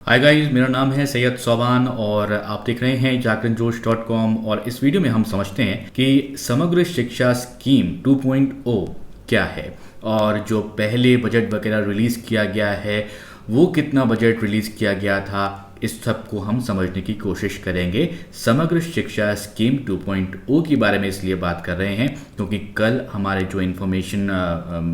Hi guys, मेरा नाम है सैयद सोबान और आप देख रहे हैं जागरणजोश.com। और इस वीडियो में हम समझते हैं कि समग्र शिक्षा स्कीम 2.0 क्या है और जो पहले बजट वगैरह रिलीज़ किया गया है वो कितना बजट रिलीज़ किया गया था, इस सब को हम समझने की कोशिश करेंगे। समग्र शिक्षा स्कीम 2.0 के बारे में इसलिए बात कर रहे हैं क्योंकि कल हमारे जो इन्फॉर्मेशन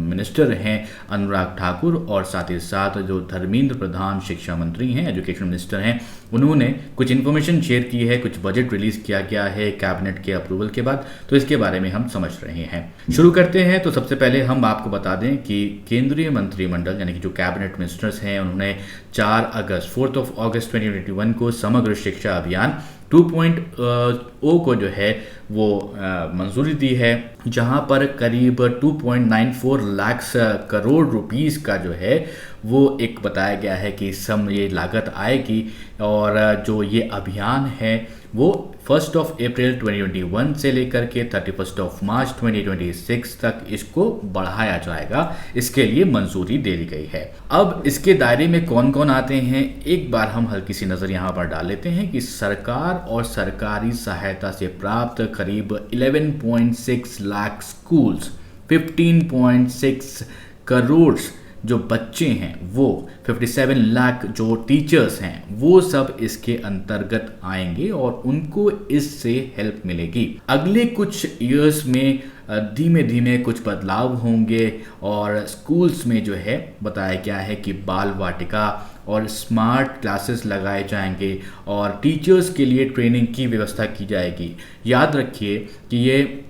मिनिस्टर हैं अनुराग ठाकुर और साथ ही साथ जो धर्मेंद्र प्रधान शिक्षा मंत्री हैं, एजुकेशन मिनिस्टर हैं, उन्होंने कुछ इन्फॉर्मेशन शेयर की है। कुछ बजट रिलीज़ किया गया है कैबिनेट के अप्रूवल के बाद, तो इसके बारे में हम समझ रहे हैं। शुरू करते हैं। तो सबसे पहले हम आपको बता दें कि केंद्रीय मंत्रिमंडल यानी कि जो कैबिनेट मिनिस्टर्स हैं उन्होंने 4 अगस्त 2021 को समग्र शिक्षा अभियान 2.0 को जो है वो मंजूरी दी है, जहां पर करीब 2.94 लाख करोड़ रुपीस का जो है वो एक बताया गया है कि ये लागत आएगी। और जो ये अभियान है वो 1 अप्रैल 2021 से लेकर के 31 मार्च 2026 तक इसको बढ़ाया जाएगा। इसके लिए मंजूरी दे दी गई है। अब इसके दायरे में कौन कौन आते हैं, एक बार हम हल्की सी नज़र यहाँ पर डाल लेते हैं कि सरकार और सरकारी सहायता से प्राप्त करीब 11.6 लाख स्कूल्स, 15.6 करोड़ जो बच्चे हैं, वो 57 लाख जो टीचर्स हैं, वो सब इसके अंतर्गत आएंगे और उनको इससे हेल्प मिलेगी। अगले कुछ ईयर्स में धीमे धीमे कुछ बदलाव होंगे और स्कूल्स में जो है बताया गया है कि बाल वाटिका और स्मार्ट क्लासेस लगाए जाएंगे और टीचर्स के लिए ट्रेनिंग की व्यवस्था की जाएगी। याद रखिए कि ये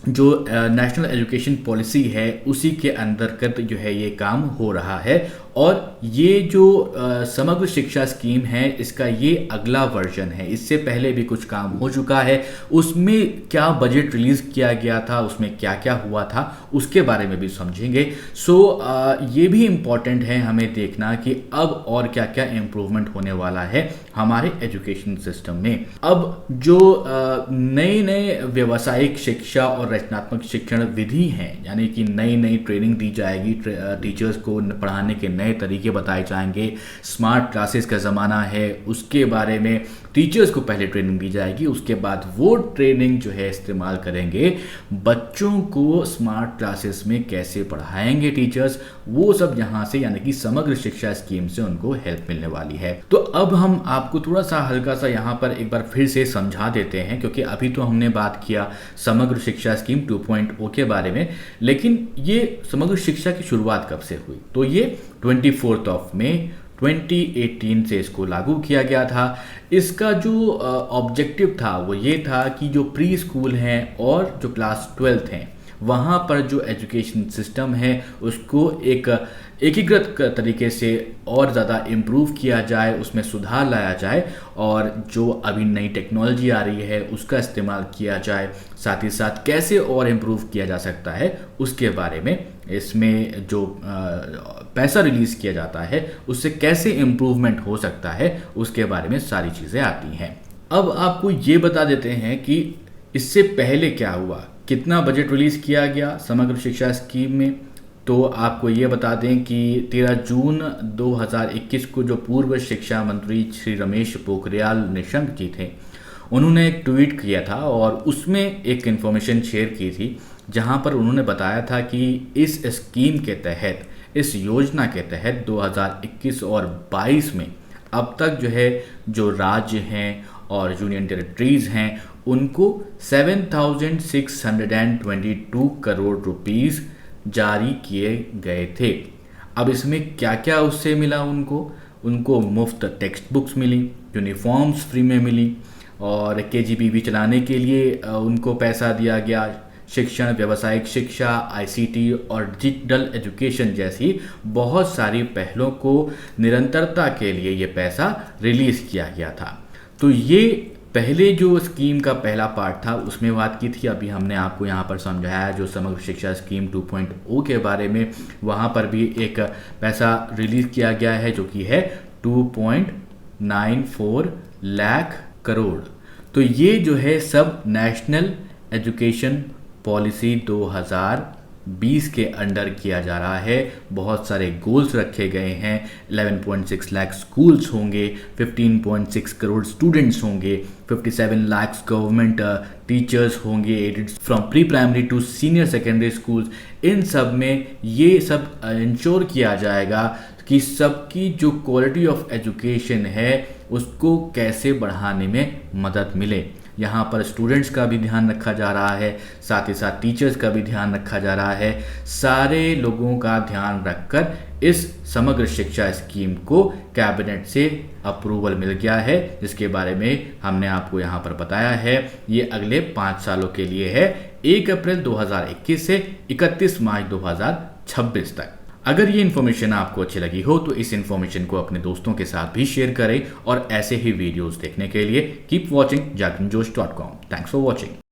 जो नेशनल एजुकेशन पॉलिसी है उसी के अंतर्गत जो है ये काम हो रहा है। और ये जो समग्र शिक्षा स्कीम है इसका ये अगला वर्जन है। इससे पहले भी कुछ काम हो चुका है, उसमें क्या बजट रिलीज़ किया गया था, उसमें क्या क्या हुआ था, उसके बारे में भी समझेंगे। ये भी इम्पॉर्टेंट है हमें देखना कि अब और क्या क्या इम्प्रूवमेंट होने वाला है हमारे एजुकेशन सिस्टम में। अब जो नए नए व्यावसायिक शिक्षा और रचनात्मक शिक्षण विधि हैं, यानी कि नई नई ट्रेनिंग दी जाएगी, टीचर्स को पढ़ाने के नए तरीके बताए जाएंगे। स्मार्ट क्लासेस का ज़माना है, उसके बारे में टीचर्स को पहले ट्रेनिंग दी जाएगी, उसके बाद वो ट्रेनिंग जो है इस्तेमाल करेंगे बच्चों को स्मार्ट क्लासेस में कैसे पढ़ाएंगे टीचर्स, वो सब यहाँ से यानी कि समग्र शिक्षा स्कीम से उनको हेल्प मिलने वाली है। तो अब हम आपको थोड़ा सा हल्का सा यहाँ पर एक बार फिर से समझा देते हैं, क्योंकि अभी तो हमने बात किया समग्र शिक्षा स्कीम 2.0 के बारे में, लेकिन ये समग्र शिक्षा की शुरुआत कब से हुई? तो ये 24 मई 2018 से इसको लागू किया गया था। इसका जो ऑब्जेक्टिव था वो ये था कि जो प्री स्कूल हैं और जो क्लास 12th हैं वहाँ पर जो एजुकेशन सिस्टम है उसको एक एकीकृत तरीके से और ज़्यादा इम्प्रूव किया जाए, उसमें सुधार लाया जाए और जो अभी नई टेक्नोलॉजी आ रही है उसका इस्तेमाल किया जाए। साथ ही साथ कैसे और इम्प्रूव किया जा सकता है उसके बारे में, इसमें जो पैसा रिलीज़ किया जाता है उससे कैसे इम्प्रूवमेंट हो सकता है उसके बारे में सारी चीज़ें आती हैं। अब आपको ये बता देते हैं कि इससे पहले क्या हुआ, कितना बजट रिलीज़ किया गया समग्र शिक्षा स्कीम में। तो आपको ये बता दें कि 13 जून 2021 को जो पूर्व शिक्षा मंत्री श्री रमेश पोखरियाल निशंक जी थे, उन्होंने एक ट्वीट किया था और उसमें एक इन्फॉर्मेशन शेयर की थी, जहां पर उन्होंने बताया था कि इस स्कीम के तहत, इस योजना के तहत 2021 और 22 में अब तक जो है जो राज्य हैं और यूनियन टेरिटरीज़ हैं उनको 7,622 करोड़ रुपीस जारी किए गए थे। अब इसमें क्या क्या उससे मिला उनको मुफ्त टेक्स्ट बुक्स मिली, यूनिफॉर्म्स फ्री में मिली और KGBV चलाने के लिए उनको पैसा दिया गया। शिक्षण, व्यावसायिक शिक्षा, ICT और डिजिटल एजुकेशन जैसी बहुत सारी पहलों को निरंतरता के लिए ये पैसा रिलीज़ किया गया था। तो ये पहले जो स्कीम का पहला पार्ट था उसमें बात की थी। अभी हमने आपको यहाँ पर समझाया जो समग्र शिक्षा स्कीम 2.0 के बारे में, वहाँ पर भी एक पैसा रिलीज़ किया गया है जो कि है 2.94 लाख करोड़। तो ये जो है सब नेशनल एजुकेशन पॉलिसी 2000 2020 के अंडर किया जा रहा है। बहुत सारे गोल्स रखे गए हैं। 11.6 लाख स्कूल्स होंगे, 15.6 करोड़ स्टूडेंट्स होंगे, 57 लाख गवर्नमेंट टीचर्स होंगे aided from pre primary to senior secondary schools. इन सब में ये सब इंश्योर किया जाएगा कि सबकी जो क्वालिटी ऑफ एजुकेशन है उसको कैसे बढ़ाने में मदद मिले। यहाँ पर स्टूडेंट्स का भी ध्यान रखा जा रहा है, साथ ही साथ टीचर्स का भी ध्यान रखा जा रहा है। सारे लोगों का ध्यान रखकर इस समग्र शिक्षा स्कीम को कैबिनेट से अप्रूवल मिल गया है, जिसके बारे में हमने आपको यहाँ पर बताया है। ये अगले 5 सालों के लिए है, 1 अप्रैल 2021 से 31 मार्च 2026 तक। अगर ये इन्फॉर्मेशन आपको अच्छी लगी हो तो इस इन्फॉर्मेशन को अपने दोस्तों के साथ भी शेयर करें और ऐसे ही वीडियोस देखने के लिए keep watching jagranjosh.com। Thanks for watching.